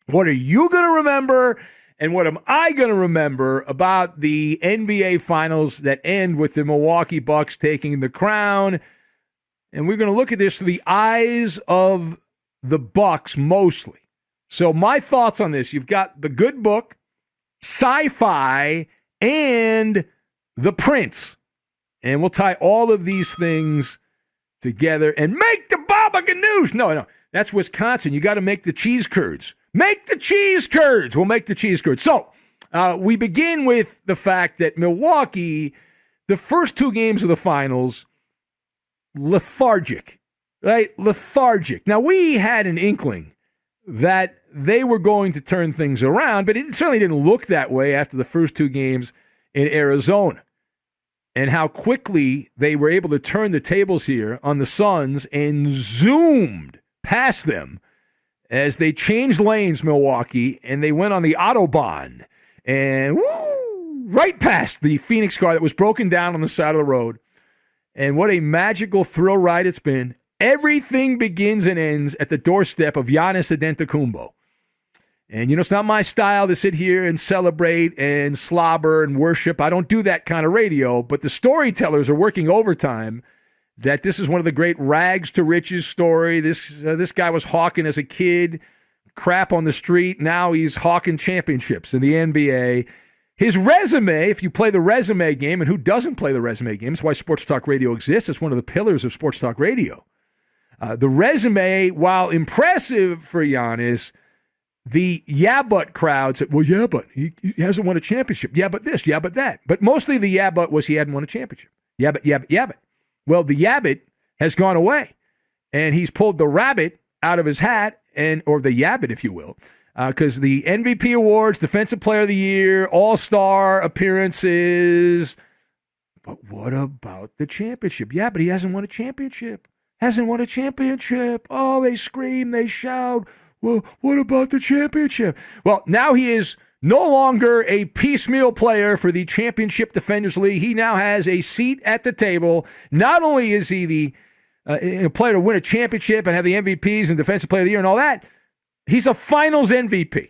What are you going to remember? And what am I going to remember about the NBA Finals that end with the Milwaukee Bucks taking the crown? And we're going to look at this through the eyes of the Bucks mostly. So my thoughts on this, you've got the good book, sci-fi, and the Prince. And we'll tie all of these things together and make the Baba Ganoush. No, that's Wisconsin. You got to make the cheese curds. Make the cheese curds. We'll make the cheese curds. So we begin with the fact that Milwaukee, the first two games of the finals, lethargic, right? Lethargic. Now, we had an inkling that they were going to turn things around, but it certainly didn't look that way after the first two games in Arizona. And how quickly they were able to turn the tables here on the Suns and zoomed past them as they changed lanes, Milwaukee, and they went on the Autobahn and right past the Phoenix car that was broken down on the side of the road. And what a magical thrill ride it's been. Everything begins and ends at the doorstep of Giannis Antetokounmpo. And, it's not my style to sit here and celebrate and slobber and worship. I don't do that kind of radio, but the storytellers are working overtime that this is one of the great rags to riches story. This guy was hawking as a kid, crap on the street. Now he's hawking championships in the NBA. His resume, if you play the resume game, and who doesn't play the resume game? It's why Sports Talk Radio exists. It's one of the pillars of Sports Talk Radio. The resume, while impressive for Giannis, the yeah but crowd said, well, yeah, but he hasn't won a championship. Yeah, but this, yeah, but that. But mostly the yeah, but was he hadn't won a championship. Yeah, but, yeah, but, yeah, but. Well, the yabbit has gone away, and he's pulled the rabbit out of his hat, or the yabbit, if you will, because the MVP awards, Defensive Player of the Year, All-Star appearances. But what about the championship? Yeah, but he hasn't won a championship. Hasn't won a championship. Oh, they scream, they shout. Well, what about the championship? Well, now he is no longer a piecemeal player for the Championship Defenders League. He now has a seat at the table. Not only is he the player to win a championship and have the MVPs and Defensive Player of the Year and all that, he's a Finals MVP.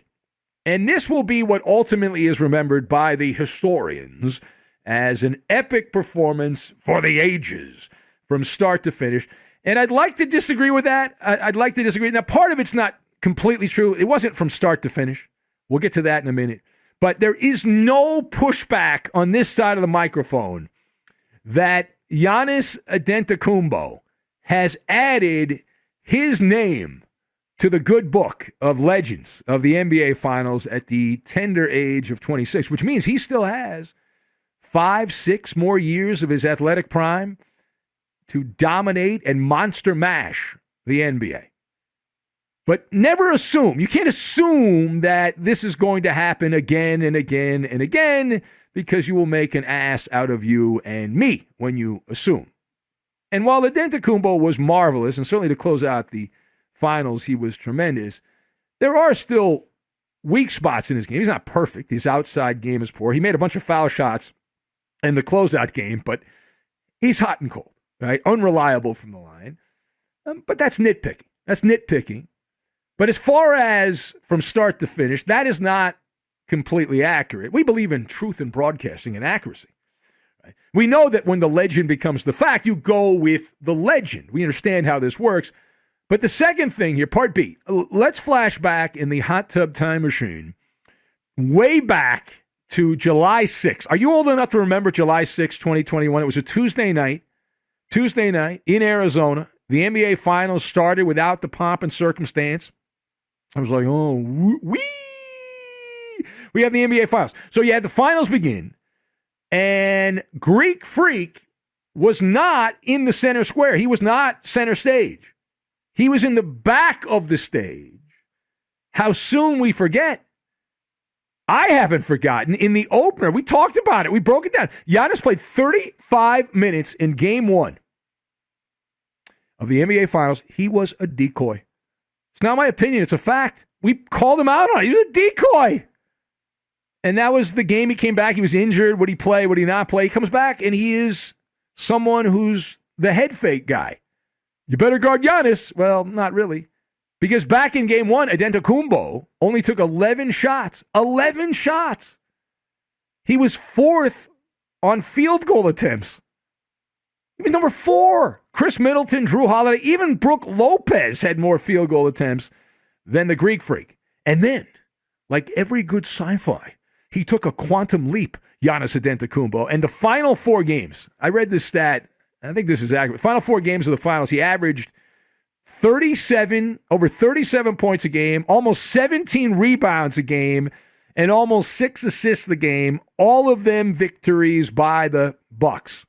And this will be what ultimately is remembered by the historians as an epic performance for the ages from start to finish. And I'd like to disagree with that. I'd like to disagree. Now, part of it's not completely true. It wasn't from start to finish. We'll get to that in a minute. But there is no pushback on this side of the microphone that Giannis Antetokounmpo has added his name to the good book of legends of the NBA Finals at the tender age of 26, which means he still has 5-6 more years of his athletic prime to dominate and monster mash the NBA. But never assume. You can't assume that this is going to happen again and again and again because you will make an ass out of you and me when you assume. And while Antetokounmpo was marvelous, and certainly to close out the finals, he was tremendous, there are still weak spots in his game. He's not perfect. His outside game is poor. He made a bunch of foul shots in the closeout game, but he's hot and cold, right? Unreliable from the line. But that's nitpicking. That's nitpicking. But as far as from start to finish, that is not completely accurate. We believe in truth in broadcasting and accuracy. Right? We know that when the legend becomes the fact, you go with the legend. We understand how this works. But the second thing here, part B, let's flash back in the hot tub time machine way back to July 6th. Are you old enough to remember July 6th, 2021? It was a Tuesday night in Arizona. The NBA Finals started without the pomp and circumstance. I was like, oh, we have the NBA Finals. So you had the Finals begin, and Greek Freak was not in the center square. He was not center stage. He was in the back of the stage. How soon we forget. I haven't forgotten. In the opener, we talked about it. We broke it down. Giannis played 35 minutes in game one of the NBA Finals. He was a decoy. It's not my opinion. It's a fact. We called him out on it. He was a decoy. And that was the game he came back. He was injured. Would he play? Would he not play? He comes back, and he is someone who's the head fake guy. You better guard Giannis. Well, not really. Because back in game one, Adetokounmpo only took 11 shots. 11 shots. He was fourth on field goal attempts. He was number 4. Chris Middleton, Drew Holiday, even Brook Lopez had more field goal attempts than the Greek Freak. And then, like every good sci-fi, he took a quantum leap, Giannis Adetokounmpo. And the final 4 games, I read this stat, I think this is accurate. Final 4 games of the finals, he averaged over 37 points a game, almost 17 rebounds a game, and almost 6 assists a game, all of them victories by the Bucks.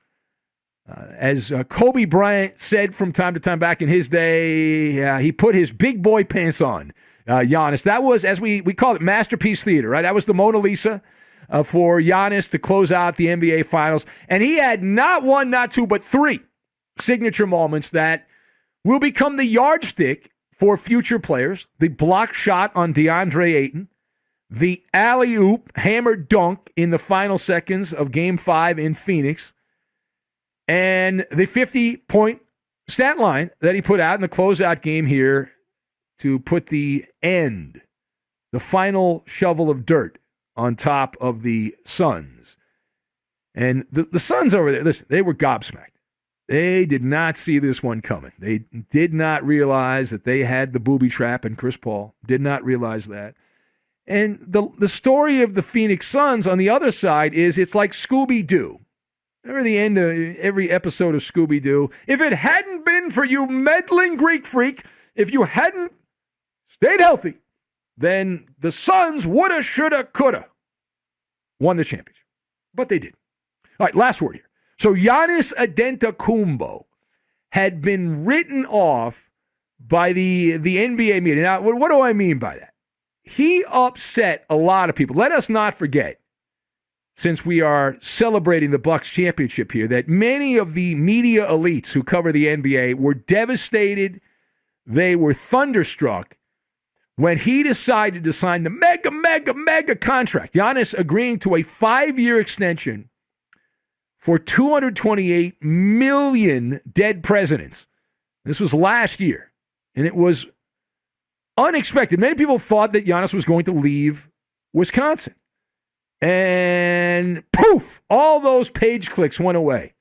As Kobe Bryant said from time to time back in his day, he put his big boy pants on, Giannis. That was, as we call it, masterpiece theater, right? That was the Mona Lisa for Giannis to close out the NBA Finals. And he had not 1, not 2, but 3 signature moments that will become the yardstick for future players. The block shot on DeAndre Ayton, the alley-oop hammer dunk in the final seconds of Game 5 in Phoenix, and the 50-point stat line that he put out in the closeout game here to put the final shovel of dirt on top of the Suns. And the Suns over there, listen, they were gobsmacked. They did not see this one coming. They did not realize that they had the booby trap in Chris Paul. Did not realize that. And the story of the Phoenix Suns on the other side is it's like Scooby-Doo. Remember the end of every episode of Scooby-Doo? If it hadn't been for you meddling Greek Freak, if you hadn't stayed healthy, then the Suns woulda, shoulda, coulda won the championship. But they did. All right, last word here. So Giannis Adetokounmpo had been written off by the NBA media. Now, what do I mean by that? He upset a lot of people. Let us not forget, since we are celebrating the Bucks championship here, that many of the media elites who cover the NBA were devastated. They were thunderstruck when he decided to sign the mega contract. Giannis agreeing to a 5-year extension for $228 million dead presidents. This was last year, and it was unexpected. Many people thought that Giannis was going to leave Wisconsin. And poof, all those page clicks went away.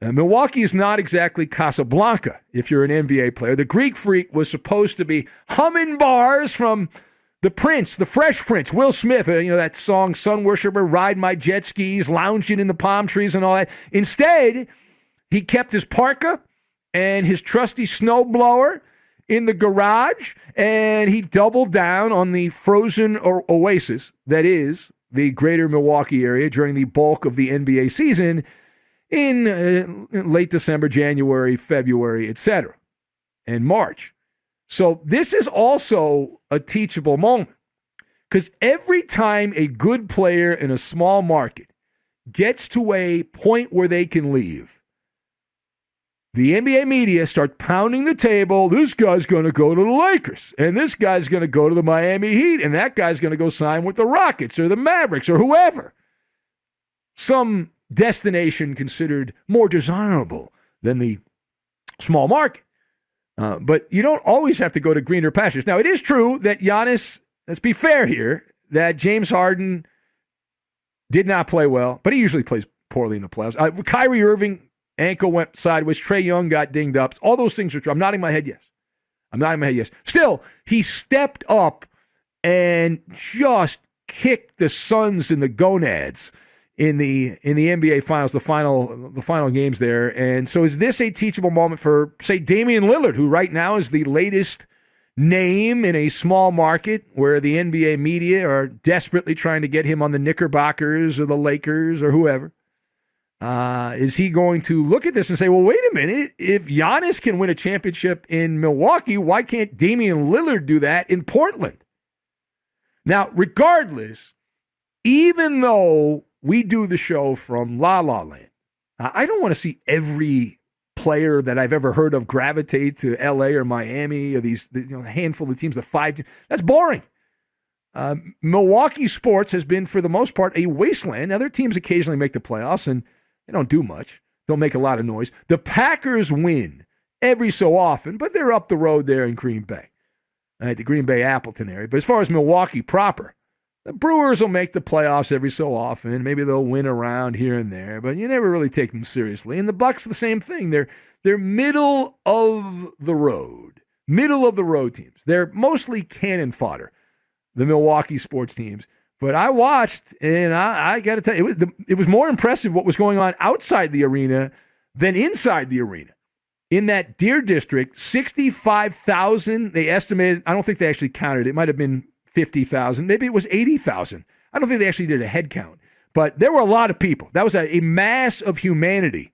Milwaukee is not exactly Casablanca if you're an NBA player. The Greek Freak was supposed to be humming bars from the Prince, the Fresh Prince, Will Smith, that song, Sun Worshipper, Ride My Jet Skis, lounging in the palm trees and all that. Instead, he kept his parka and his trusty snowblower in the garage, and he doubled down on the frozen oasis that is the greater Milwaukee area during the bulk of the NBA season in late December, January, February, etc., and March. So this is also a teachable moment, because every time a good player in a small market gets to a point where they can leave, the NBA media start pounding the table. This guy's going to go to the Lakers, and this guy's going to go to the Miami Heat, and that guy's going to go sign with the Rockets or the Mavericks or whoever. Some destination considered more desirable than the small market. But you don't always have to go to greener pastures. Now, it is true that Giannis, let's be fair here, that James Harden did not play well, but he usually plays poorly in the playoffs. Kyrie Irving, ankle went sideways. Trae Young got dinged up. All those things are true. I'm nodding my head yes. Still, he stepped up and just kicked the Suns in the gonads in the NBA Finals, the final games there. And so is this a teachable moment for, say, Damian Lillard, who right now is the latest name in a small market where the NBA media are desperately trying to get him on the Knickerbockers or the Lakers or whoever? Is he going to look at this and say, well, wait a minute, if Giannis can win a championship in Milwaukee, why can't Damian Lillard do that in Portland? Now, regardless, even though we do the show from La La Land, I don't want to see every player that I've ever heard of gravitate to L.A. or Miami or these handful of teams, the 5 teams. That's boring. Milwaukee sports has been, for the most part, a wasteland. Now, their teams occasionally make the playoffs, and they don't do much. Don't make a lot of noise. The Packers win every so often, but they're up the road there in Green Bay. at the Green Bay Appleton area. But as far as Milwaukee proper, the Brewers will make the playoffs every so often. Maybe they'll win a round here and there, but you never really take them seriously. And the Bucks, the same thing. They're middle of the road teams. They're mostly cannon fodder, the Milwaukee sports teams. But I watched, and I got to tell you, it was more impressive what was going on outside the arena than inside the arena. In that Deer District, 65,000, they estimated, I don't think they actually counted, it might have been 50,000, maybe it was 80,000. I don't think they actually did a head count. But there were a lot of people. That was a mass of humanity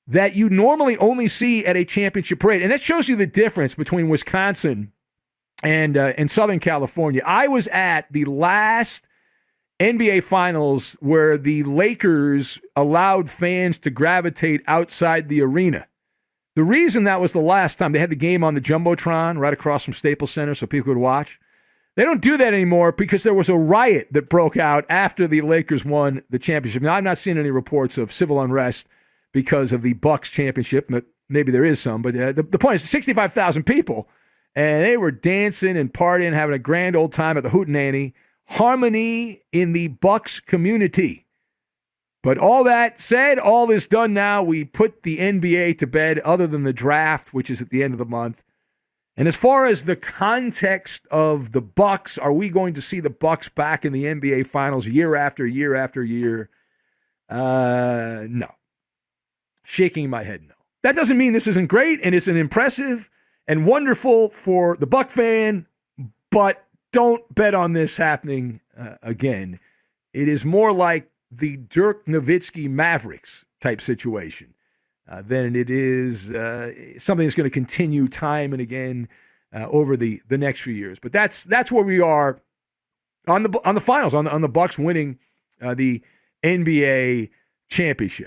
that you normally only see at a championship parade. And that shows you the difference between Wisconsin and Southern California. I was at the last NBA Finals where the Lakers allowed fans to gravitate outside the arena. The reason that was the last time, they had the game on the Jumbotron right across from Staples Center so people could watch. They don't do that anymore because there was a riot that broke out after the Lakers won the championship. Now, I've not seen any reports of civil unrest because of the Bucks championship. Maybe there is some, but the point is 65,000 people. And they were dancing and partying, having a grand old time at the Hootenanny. Harmony in the Bucks community. But all that said, all is done now. We put the NBA to bed other than the draft, which is at the end of the month. And as far as the context of the Bucks, are we going to see the Bucks back in the NBA Finals year after year after year? No. Shaking my head, no. That doesn't mean this isn't great and isn't impressive and wonderful for the Buck fan, but don't bet on this happening again. It is more like the Dirk Nowitzki Mavericks type situation than it is something that's going to continue time and again over the next few years. But that's where we are on the finals, on the Bucks winning the NBA championship.